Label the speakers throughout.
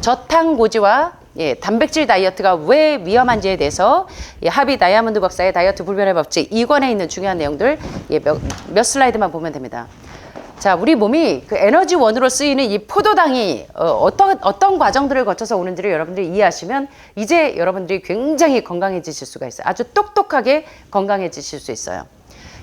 Speaker 1: 저탄고지와 단백질 다이어트가 왜 위험한지에 대해서 하비 다이아몬드 박사의 다이어트 불변의 법칙 2권에 있는 중요한 내용들 몇 슬라이드만 보면 됩니다. 자, 우리 몸이 그 에너지원으로 쓰이는 이 포도당이 어떤 과정들을 거쳐서 오는지를 여러분들이 이해하시면 이제 여러분들이 굉장히 건강해지실 수가 있어요. 아주 똑똑하게 건강해지실 수 있어요.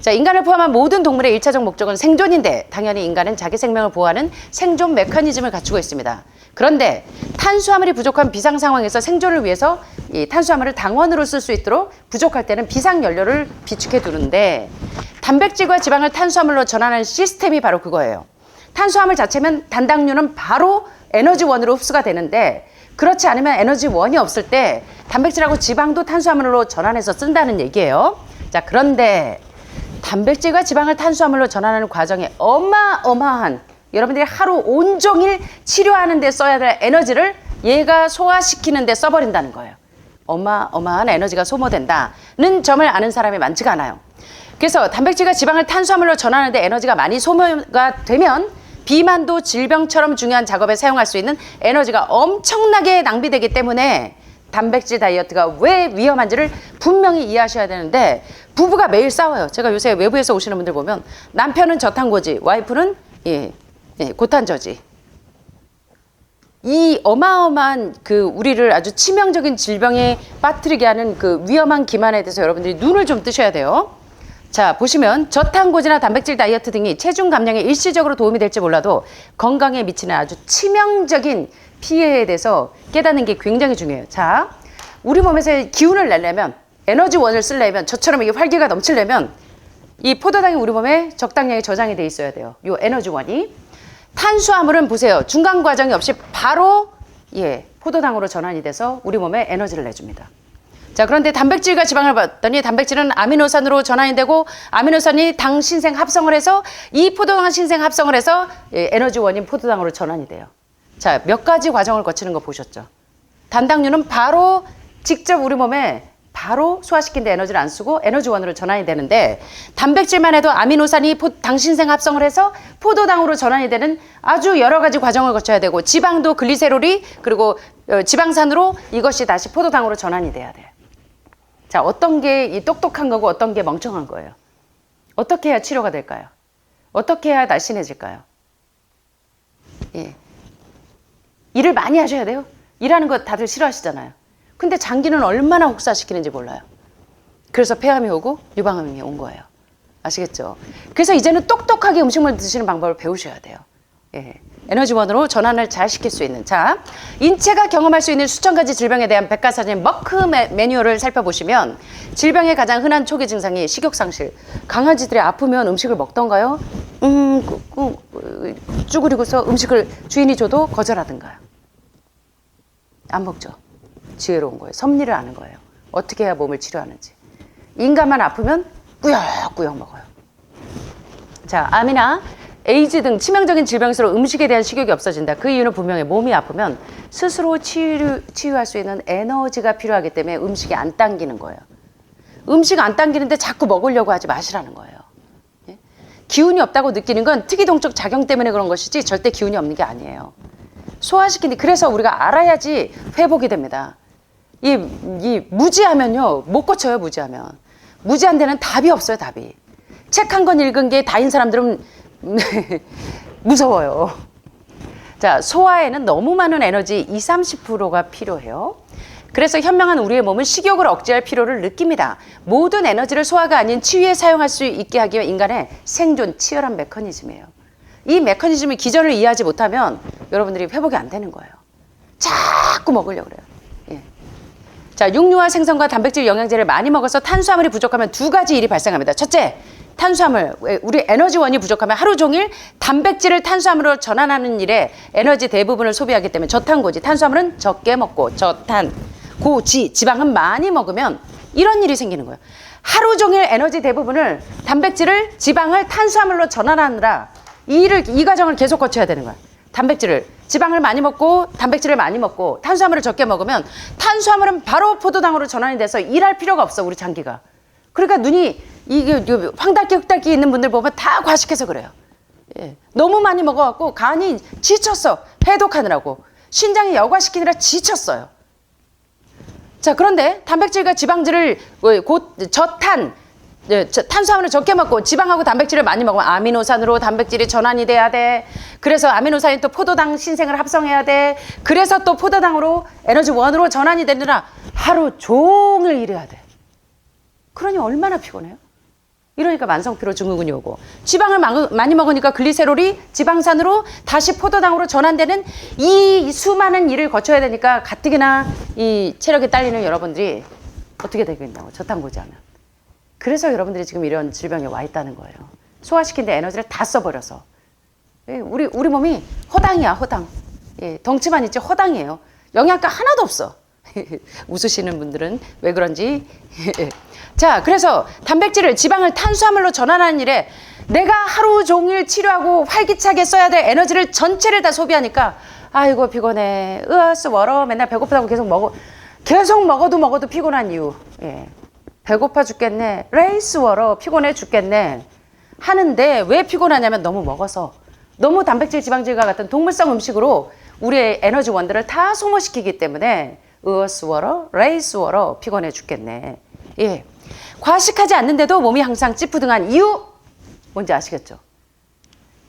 Speaker 1: 자, 인간을 포함한 모든 동물의 1차적 목적은 생존인데 당연히 인간은 자기 생명을 보호하는 생존 메커니즘을 갖추고 있습니다. 그런데 탄수화물이 부족한 비상 상황에서 생존을 위해서 이 탄수화물을 당원으로 쓸 수 있도록 부족할 때는 비상연료를 비축해 두는데 단백질과 지방을 탄수화물로 전환하는 시스템이 바로 그거예요. 탄수화물 자체면 단당류는 바로 에너지원으로 흡수가 되는데 그렇지 않으면 에너지원이 없을 때 단백질하고 지방도 탄수화물로 전환해서 쓴다는 얘기예요. 자, 그런데 단백질과 지방을 탄수화물로 전환하는 과정에 어마어마한 여러분들이 하루 온종일 치료하는 데 써야 될 에너지를 얘가 소화시키는 데 써버린다는 거예요. 어마어마한 에너지가 소모된다는 점을 아는 사람이 많지가 않아요. 그래서 단백질과 지방을 탄수화물로 전환하는데 에너지가 많이 소모가 되면 비만도 질병처럼 중요한 작업에 사용할 수 있는 에너지가 엄청나게 낭비되기 때문에 단백질 다이어트가 왜 위험한지를 분명히 이해하셔야 되는데 부부가 매일 싸워요. 제가 요새 외부에서 오시는 분들 보면 남편은 저탄고지, 와이프는 고탄저지. 이 어마어마한 그 우리를 아주 치명적인 질병에 빠뜨리게 하는 그 위험한 기만에 대해서 여러분들이 눈을 좀 뜨셔야 돼요. 자, 보시면 저탄고지나 단백질 다이어트 등이 체중 감량에 일시적으로 도움이 될지 몰라도 건강에 미치는 아주 치명적인 피해에 대해서 깨닫는 게 굉장히 중요해요. 자, 우리 몸에서 기운을 내려면 에너지원을 쓰려면 저처럼 이게 활기가 넘치려면 이 포도당이 우리 몸에 적당량의 저장이 돼 있어야 돼요. 요 에너지원이. 탄수화물은 보세요. 중간 과정이 없이 바로 포도당으로 전환이 돼서 우리 몸에 에너지를 내줍니다. 자, 그런데 단백질과 지방을 봤더니 단백질은 아미노산으로 전환이 되고 아미노산이 당 신생 합성을 해서 이 포도당 신생 합성을 해서 에너지원인 포도당으로 전환이 돼요. 자, 몇 가지 과정을 거치는 거 보셨죠? 단당류는 바로 직접 우리 몸에 바로 소화시킨 데 에너지를 안 쓰고 에너지원으로 전환이 되는데 단백질만 해도 아미노산이 당신생 합성을 해서 포도당으로 전환이 되는 아주 여러 가지 과정을 거쳐야 되고 지방도 글리세롤이 그리고 지방산으로 이것이 다시 포도당으로 전환이 돼야 돼요. 자, 어떤 게 이 똑똑한 거고 어떤 게 멍청한 거예요? 어떻게 해야 치료가 될까요? 어떻게 해야 날씬해질까요? 일을 많이 하셔야 돼요. 일하는 거 다들 싫어하시잖아요. 근데 장기는 얼마나 혹사시키는지 몰라요. 그래서 폐암이 오고 유방암이 온 거예요. 아시겠죠? 그래서 이제는 똑똑하게 음식물 드시는 방법을 배우셔야 돼요. 에너지원으로 전환을 잘 시킬 수 있는. 자, 인체가 경험할 수 있는 수천 가지 질병에 대한 백과사전 머크 매뉴얼을 살펴보시면 질병의 가장 흔한 초기 증상이 식욕상실. 강아지들이 아프면 음식을 먹던가요? 쭈그리고서 음식을 주인이 줘도 거절하던가요? 안 먹죠. 지혜로운 거예요. 섭리를 아는 거예요. 어떻게 해야 몸을 치료하는지. 인간만 아프면 꾸역꾸역 먹어요. 자, 암이나 에이즈 등 치명적인 질병일수록 음식에 대한 식욕이 없어진다. 그 이유는 분명히 몸이 아프면 스스로 치유할 수 있는 에너지가 필요하기 때문에 음식이 안 당기는 거예요. 음식 안 당기는데 자꾸 먹으려고 하지 마시라는 거예요. 기운이 없다고 느끼는 건 특이동적 작용 때문에 그런 것이지 절대 기운이 없는 게 아니에요. 소화시키니 그래서 우리가 알아야지 회복이 됩니다. 이 무지하면요 못 고쳐요. 무지한 데는 답이 없어요. 답이. 책 한 권 읽은 게 다인 사람들은 무서워요. 자, 소화에는 너무 많은 에너지 20-30%가 필요해요. 그래서 현명한 우리의 몸은 식욕을 억제할 필요를 느낍니다. 모든 에너지를 소화가 아닌 치유에 사용할 수 있게 하기 위해 인간의 생존 치열한 메커니즘이에요. 이 메커니즘의 기전을 이해하지 못하면 여러분들이 회복이 안 되는 거예요. 자꾸 먹으려고 그래요. 자, 육류와 생선과 단백질 영양제를 많이 먹어서 탄수화물이 부족하면 두 가지 일이 발생합니다. 첫째, 탄수화물, 우리 에너지원이 부족하면 하루 종일 단백질을 탄수화물로 전환하는 일에 에너지 대부분을 소비하기 때문에 저탄고지, 탄수화물은 적게 먹고 저탄고지, 지방은 많이 먹으면 이런 일이 생기는 거예요. 하루 종일 에너지 대부분을 단백질을, 지방을 탄수화물로 전환하느라 이 과정을 계속 거쳐야 되는 거야. 지방을 많이 먹고 단백질을 많이 먹고 탄수화물을 적게 먹으면 탄수화물은 바로 포도당으로 전환이 돼서 일할 필요가 없어, 우리 장기가. 그러니까 눈이 이게 황달기 흑달기 있는 분들 보면 다 과식해서 그래요. 너무 많이 먹어갖고 간이 지쳤어. 해독하느라고. 신장이 여과시키느라 지쳤어요. 자, 그런데 단백질과 지방질을 곧 탄수화물을 적게 먹고 지방하고 단백질을 많이 먹으면 아미노산으로 단백질이 전환이 돼야 돼. 그래서 아미노산이 또 포도당 신생을 합성해야 돼. 그래서 또 포도당으로 에너지원으로 전환이 되느라 하루 종일 일해야 돼. 그러니 얼마나 피곤해요? 이러니까 만성피로 증후군이 오고, 지방을 많이 먹으니까 글리세롤이 지방산으로 다시 포도당으로 전환되는 이 수많은 일을 거쳐야 되니까 가뜩이나 이 체력이 딸리는 여러분들이 어떻게 되겠냐고, 저탄고지하면. 그래서 여러분들이 지금 이런 질병에 와 있다는 거예요. 소화시키는데 에너지를 다 써버려서. 우리 몸이 허당이야, 허당. 예, 덩치만 있지 허당이에요. 영양가 하나도 없어. 웃으시는 분들은 왜 그런지. 자, 그래서 단백질을 지방을 탄수화물로 전환하는 일에 내가 하루 종일 치료하고 활기차게 써야 될 에너지를 전체를 다 소비하니까 아이고 피곤해, 으아쓰워러, 맨날 배고프다고 계속 먹어도 피곤한 이유. 예. 배고파 죽겠네, 레이스워러, 피곤해 죽겠네 하는데 왜 피곤하냐면 너무 먹어서, 너무 단백질 지방질과 같은 동물성 음식으로 우리의 에너지원들을 다 소모시키기 때문에 으어스워러, 레이스워러, 피곤해 죽겠네. 예. 과식하지 않는데도 몸이 항상 찌뿌둥한 이유 뭔지 아시겠죠?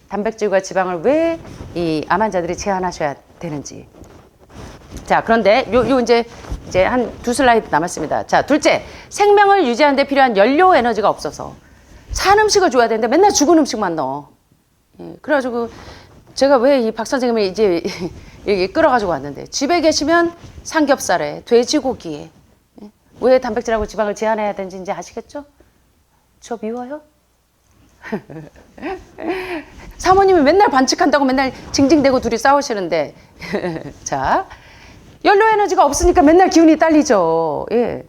Speaker 1: 단백질과 지방을 왜 이 암 환자들이 제한하셔야 되는지. 자, 그런데 요 이제 한 두 슬라이드 남았습니다. 자, 둘째, 생명을 유지하는 데 필요한 연료 에너지가 없어서 산 음식을 줘야 되는데 맨날 죽은 음식만 넣어. 예, 그래가지고 제가 왜 이 박 선생님을 이제 여기 끌어가지고 왔는데, 집에 계시면 삼겹살에, 돼지고기에, 왜 단백질하고 지방을 제한해야 되는지 이제 아시겠죠? 저 미워요? 사모님이 맨날 반칙한다고 맨날 징징대고 둘이 싸우시는데 자, 연료 에너지가 없으니까 맨날 기운이 딸리죠. 예.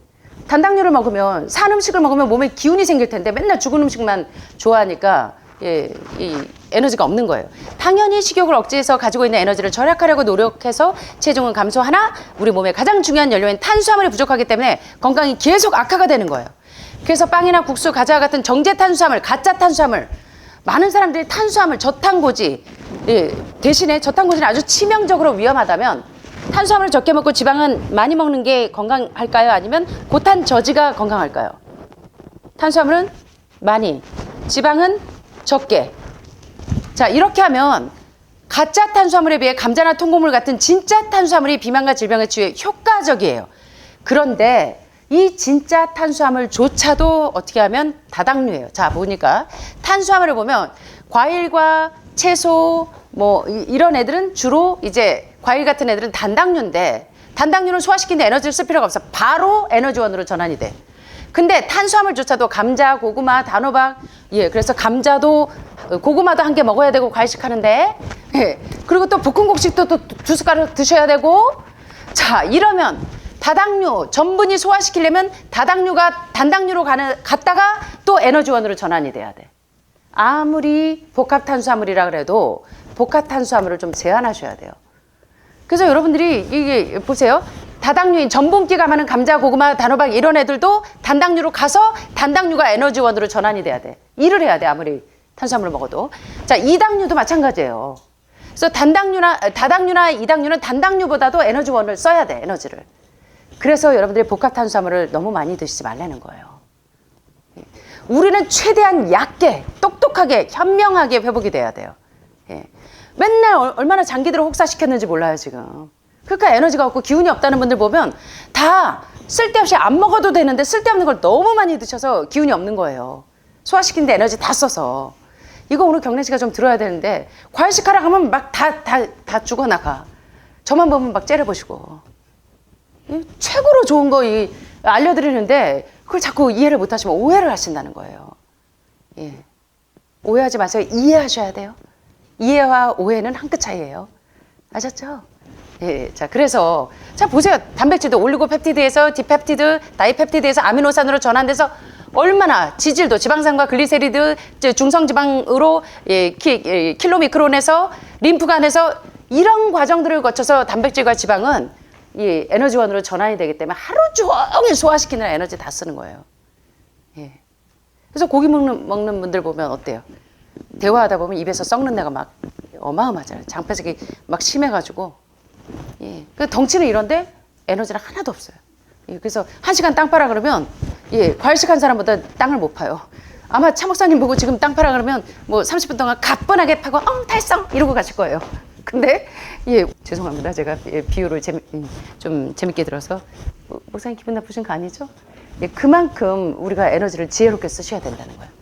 Speaker 1: 단당류를 먹으면, 산 음식을 먹으면 몸에 기운이 생길 텐데 맨날 죽은 음식만 좋아하니까 예, 이 에너지가 없는 거예요. 당연히 식욕을 억제해서 가지고 있는 에너지를 절약하려고 노력해서 체중은 감소하나 우리 몸의 가장 중요한 연료인 탄수화물이 부족하기 때문에 건강이 계속 악화가 되는 거예요. 그래서 빵이나 국수, 과자와 같은 정제 탄수화물, 가짜 탄수화물, 많은 사람들이 탄수화물, 저탄고지, 예, 대신에 저탄고지는 아주 치명적으로 위험하다면 탄수화물을 적게 먹고 지방은 많이 먹는 게 건강할까요? 아니면 고탄 저지가 건강할까요? 탄수화물은 많이, 지방은 적게. 자, 이렇게 하면 가짜 탄수화물에 비해 감자나 통곡물 같은 진짜 탄수화물이 비만과 질병의 치유에 효과적이에요. 그런데 이 진짜 탄수화물조차도 어떻게 하면 다당류예요. 자, 보니까 탄수화물을 보면 과일과 채소 뭐 이런 애들은 주로 이제 과일 같은 애들은 단당류인데, 단당류는 소화시키는데 에너지를 쓸 필요가 없어. 바로 에너지원으로 전환이 돼. 근데 탄수화물조차도 감자, 고구마, 단호박, 예, 그래서 감자도 고구마도 한 개 먹어야 되고 과일식하는데, 예, 그리고 또 볶음국식도 또 두 숟가락 드셔야 되고. 자, 이러면 다당류 전분이 소화시키려면 다당류가 단당류로 갔다가 또 에너지원으로 전환이 돼야 돼. 아무리 복합탄수화물이라 그래도 복합탄수화물을 좀 제한하셔야 돼요. 그래서 여러분들이 이게 보세요. 다당류인 전분기가 많은 감자, 고구마, 단호박 이런 애들도 단당류로 가서 단당류가 에너지원으로 전환이 돼야 돼. 일을 해야 돼, 아무리 탄수화물을 먹어도. 자, 이당류도 마찬가지예요. 그래서 다당류나 이당류는 단당류보다도 에너지원을 써야 돼, 에너지를. 그래서 여러분들이 복합탄수화물을 너무 많이 드시지 말라는 거예요. 우리는 최대한 얕게, 똑똑하게, 현명하게 회복이 돼야 돼요. 예. 맨날 얼마나 장기들을 혹사시켰는지 몰라요, 지금. 그러니까 에너지가 없고 기운이 없다는 분들 보면 다 쓸데없이 안 먹어도 되는데 쓸데없는 걸 너무 많이 드셔서 기운이 없는 거예요. 소화시키는데 에너지 다 써서. 이거 오늘 경래 씨가 좀 들어야 되는데, 과일식하라 하면 막 다 죽어나가. 저만 보면 막 째려보시고. 최고로 좋은 거 알려드리는데 그걸 자꾸 이해를 못하시면 오해를 하신다는 거예요. 예. 오해하지 마세요. 이해하셔야 돼요. 이해와 오해는 한 끗 차이예요. 아셨죠? 예. 자, 그래서 자 보세요. 단백질도 올리고펩티드에서 디펩티드, 다이펩티드에서 아미노산으로 전환돼서 얼마나 지질도 지방산과 글리세리드, 중성지방으로 킬로미크론에서 림프관에서 이런 과정들을 거쳐서 단백질과 지방은 이 에너지원으로 전환이 되기 때문에 하루 종일 소화시키는 에너지 다 쓰는 거예요. 예. 그래서 고기 먹는 분들 보면 어때요? 대화하다 보면 입에서 썩는 내가 막 어마어마하잖아요. 장폐색이 막 심해가지고. 예. 그 덩치는 이런데 에너지는 하나도 없어요. 예. 그래서 1시간 땅 파라 그러면 예, 과일식 한 사람보다 땅을 못 파요. 아마 차 목사님 보고 지금 땅 파라 그러면 뭐 30분 동안 가뿐하게 파고 달성 이러고 가실 거예요. 근데 예, 죄송합니다. 제가 예, 비유를 좀 재밌게 들어서 목사님 기분 나쁘신 거 아니죠? 예, 그만큼 우리가 에너지를 지혜롭게 쓰셔야 된다는 거예요.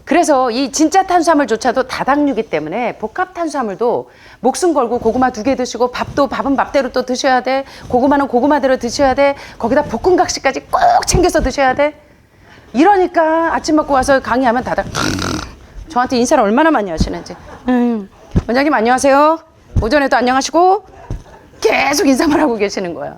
Speaker 1: 그래서 이 진짜 탄수화물조차도 다당류이기 때문에 복합 탄수화물도 목숨 걸고 고구마 2개 드시고 밥은 밥대로 또 드셔야 돼. 고구마는 고구마대로 드셔야 돼. 거기다 볶음각시까지 꼭 챙겨서 드셔야 돼. 이러니까 아침 먹고 와서 강의하면 다들 저한테 인사를 얼마나 많이 하시는지. 원장님 안녕하세요. 오전에도 안녕하시고 계속 인사만 하고 계시는 거야.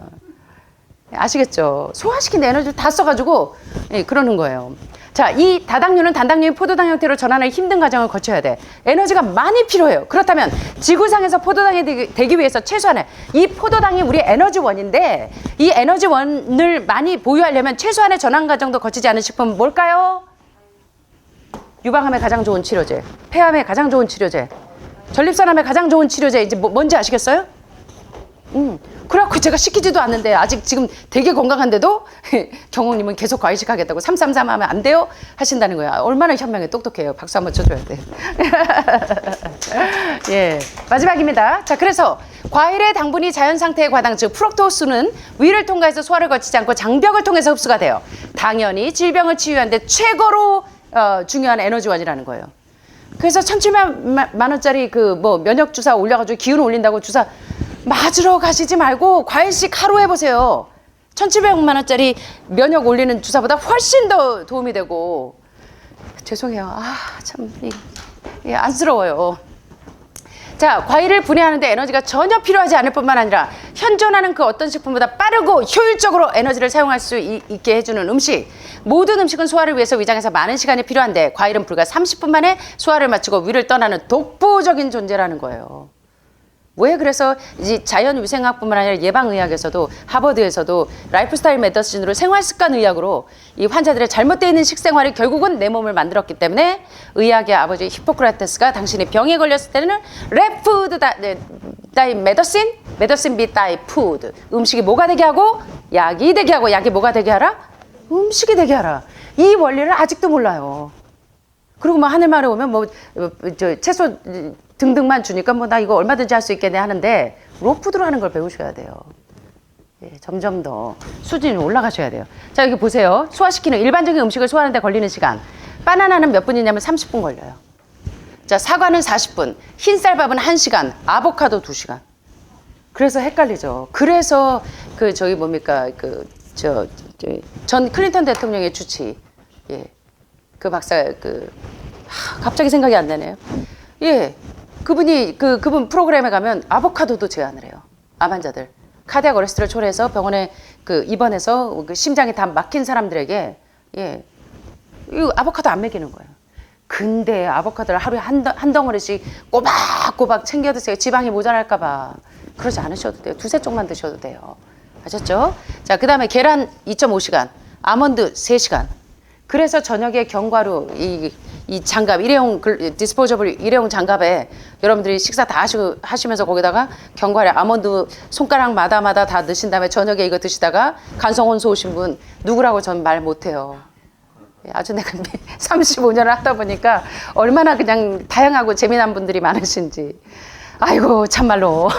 Speaker 1: 아시겠죠? 소화시킨 에너지를 다 써가지고 예, 그러는 거예요. 자, 이 다당류는 단당류인 포도당 형태로 전환하는 힘든 과정을 거쳐야 돼. 에너지가 많이 필요해요. 그렇다면 지구상에서 포도당이 되기 위해서 최소한의 이 포도당이 우리 에너지원인데 이 에너지원을 많이 보유하려면 최소한의 전환 과정도 거치지 않은 식품은 뭘까요? 유방암에 가장 좋은 치료제, 폐암에 가장 좋은 치료제, 전립선암에 가장 좋은 치료제 이제 뭔지 아시겠어요? 그래갖고 제가 시키지도 않는데 아직 지금 되게 건강한데도 경호님은 계속 과일식 하겠다고 333 하면 안 돼요? 하신다는 거야. 얼마나 현명해 똑똑해요. 박수 한번 쳐줘야 돼. 예, 마지막입니다. 자, 그래서 과일의 당분이 자연 상태의 과당 즉 프룩토스는 위를 통과해서 소화를 거치지 않고 장벽을 통해서 흡수가 돼요. 당연히 질병을 치유하는 데 최고로 중요한 에너지원이라는 거예요. 그래서 1,700만 원짜리 그 뭐 면역 주사 올려가지고 기운 올린다고 주사 맞으러 가시지 말고 과일식 하루 해보세요. 1,700만 원짜리 면역 올리는 주사보다 훨씬 더 도움이 되고. 죄송해요. 참 안쓰러워요. 자, 과일을 분해하는데 에너지가 전혀 필요하지 않을 뿐만 아니라 현존하는 그 어떤 식품보다 빠르고 효율적으로 에너지를 사용할 수 있게 해주는 음식. 모든 음식은 소화를 위해서 위장에서 많은 시간이 필요한데 과일은 불과 30분 만에 소화를 마치고 위를 떠나는 독보적인 존재라는 거예요. 왜 그래서 이 자연위생학뿐만 아니라 예방의학에서도 하버드에서도 라이프스타일 메디신으로 생활습관의학으로 이 환자들의 잘못되어 있는 식생활이 결국은 내 몸을 만들었기 때문에 의학의 아버지 히포크라테스가 당신이 병에 걸렸을 때는 레푸드 다이 메더신 비 다이 푸드 음식이 뭐가 되게 하고 약이 되게 하고 약이 뭐가 되게 하라? 음식이 되게 하라. 이 원리를 아직도 몰라요. 그리고 뭐 하늘말에 오면 뭐 저 채소 등등만 주니까 뭐 나 이거 얼마든지 할 수 있겠네 하는데 로푸드로 하는 걸 배우셔야 돼요. 예, 점점 더 수준이 올라가셔야 돼요. 자, 여기 보세요. 소화시키는 일반적인 음식을 소화하는 데 걸리는 시간. 바나나는 몇 분이냐면 30분 걸려요. 자, 사과는 40분, 흰쌀밥은 1시간, 아보카도 2시간. 그래서 헷갈리죠. 그래서 그 저기 뭡니까 전 클린턴 대통령의 주치, 예, 그 박사 갑자기 생각이 안 나네요. 예, 그분 프로그램에 가면 아보카도도 제안을 해요. 암 환자들 카디악 어레스트를 초래해서 병원에 입원해서 심장이 다 막힌 사람들에게 예, 이 아보카도 안 먹이는 거예요. 근데 아보카도를 하루에 한 덩어리씩 꼬박꼬박 챙겨 드세요. 지방이 모자랄까봐. 그러지 않으셔도 돼요. 2-3쪽만 드셔도 돼요. 아셨죠? 자, 그 다음에 계란 2.5시간, 아몬드 3시간. 그래서 저녁에 견과류, 이 장갑, 디스포저블 일회용 장갑에 여러분들이 식사 다 하시면서 거기다가 견과류, 아몬드 손가락마다 다 넣으신 다음에 저녁에 이거 드시다가 간성혼수 오신 분 누구라고 전 말 못해요. 아주 내가 35년을 하다 보니까 얼마나 그냥 다양하고 재미난 분들이 많으신지. 아이고, 참말로.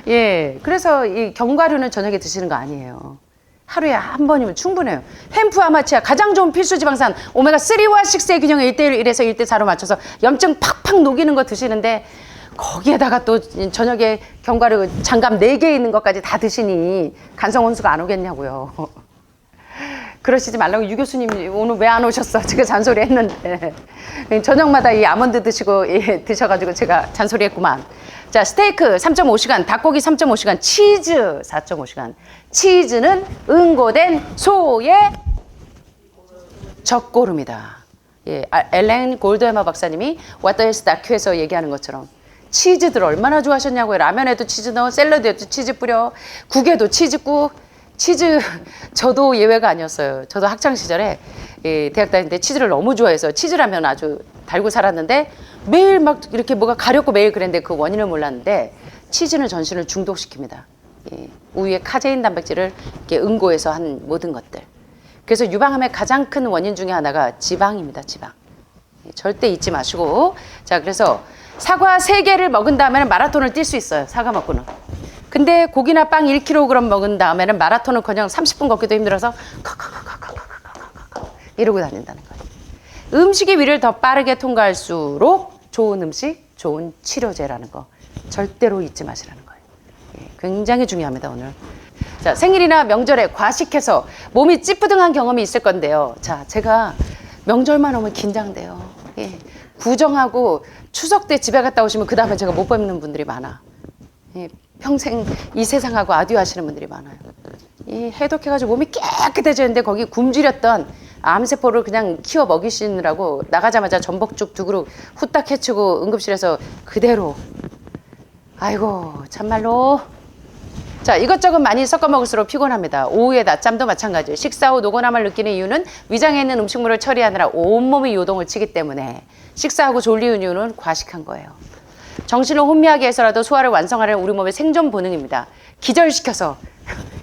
Speaker 1: 예, 그래서 이 견과류는 저녁에 드시는 거 아니에요. 하루에 한 번이면 충분해요. 햄프 아마치아 가장 좋은 필수 지방산 오메가3와 6의 균형을 1:1에서 1:4로 맞춰서 염증 팍팍 녹이는 거 드시는데 거기에다가 또 저녁에 견과류 장갑 4개 있는 것까지 다 드시니 간성혼수가 안 오겠냐고요. 그러시지 말라고 유 교수님 오늘 왜 안 오셨어? 제가 잔소리 했는데 저녁마다 이 아몬드 드시고 드셔가지고 제가 잔소리 했구만. 자, 스테이크 3.5시간, 닭고기 3.5시간, 치즈 4.5시간. 치즈는 응고된 소의 젖고름이다. 예, 엘렌 골드헤머 박사님이 What the Health 다큐에서 얘기하는 것처럼 치즈들 얼마나 좋아하셨냐고요. 라면에도 치즈 넣어, 샐러드에도 치즈 뿌려, 국에도 치즈국. 치즈 저도 예외가 아니었어요. 저도 학창 시절에 대학 다닐 때 치즈를 너무 좋아해서 치즈라면 아주 달고 살았는데 매일 막 이렇게 뭐가 가렵고 매일 그랬는데 그 원인을 몰랐는데 치즈는 전신을 중독시킵니다. 예, 우유에 카제인 단백질을 이렇게 응고해서 한 모든 것들. 그래서 유방암의 가장 큰 원인 중에 하나가 지방입니다. 지방. 예, 절대 잊지 마시고. 자, 그래서 사과 3개를 먹은 다음에는 마라톤을 뛸 수 있어요. 사과 먹고는. 근데 고기나 빵 1kg 먹은 다음에는 마라톤은 그냥 30분 걷기도 힘들어서 이러고 다닌다는 거예요. 음식의 위를 더 빠르게 통과할수록 좋은 음식, 좋은 치료제라는 거 절대로 잊지 마시라는 거예요. 예, 굉장히 중요합니다, 오늘. 자, 생일이나 명절에 과식해서 몸이 찌뿌둥한 경험이 있을 건데요. 자, 제가 명절만 오면 긴장돼요. 예, 구정하고 추석 때 집에 갔다 오시면 그 다음에 제가 못 뵙는 분들이 많아. 예, 평생 이 세상하고 아듀 하시는 분들이 많아요. 이 해독해가지고 몸이 깨끗해지는데 거기 굶주렸던 암세포를 그냥 키워 먹이시느라고 나가자마자 전복죽 2그릇 후딱 해치고 응급실에서 그대로. 아이고 참말로. 자, 이것저것 많이 섞어 먹을수록 피곤합니다. 오후에 낮잠도 마찬가지예요. 식사 후 노곤함을 느끼는 이유는 위장에 있는 음식물을 처리하느라 온몸이 요동을 치기 때문에 식사하고 졸리는 이유는 과식한 거예요. 정신을 혼미하게 해서라도 소화를 완성하려는 우리 몸의 생존 본능입니다. 기절시켜서,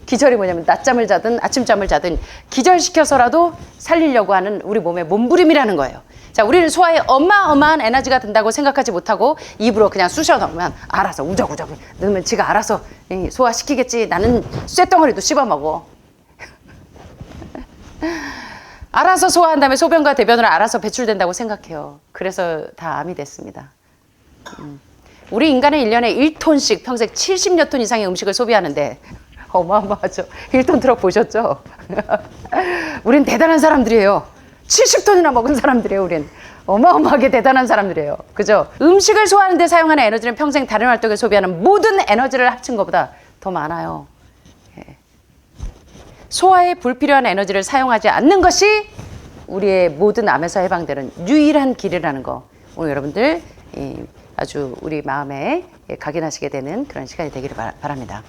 Speaker 1: 기절이 뭐냐면 낮잠을 자든 아침잠을 자든 기절시켜서라도 살리려고 하는 우리 몸의 몸부림이라는 거예요. 자, 우리는 소화에 어마어마한 에너지가 든다고 생각하지 못하고 입으로 그냥 쑤셔 넣으면 알아서 우적우적 넣으면 지가 알아서 소화시키겠지. 나는 쇳덩어리도 씹어 먹어. 알아서 소화한 다음에 소변과 대변으로 알아서 배출된다고 생각해요. 그래서 다 암이 됐습니다. 우리 인간은 1년에 1톤씩 평생 70여 톤 이상의 음식을 소비하는데 어마어마하죠. 1톤 트럭 보셨죠? 우린 대단한 사람들이에요. 70톤이나 먹은 사람들이에요. 우린 어마어마하게 대단한 사람들이에요. 그죠? 음식을 소화하는 데 사용하는 에너지는 평생 다른 활동에 소비하는 모든 에너지를 합친 것보다 더 많아요. 예. 소화에 불필요한 에너지를 사용하지 않는 것이 우리의 모든 암에서 해방되는 유일한 길이라는 거 오늘 여러분들 아주 우리 마음에 각인하시게 되는 그런 시간이 되기를 바랍니다.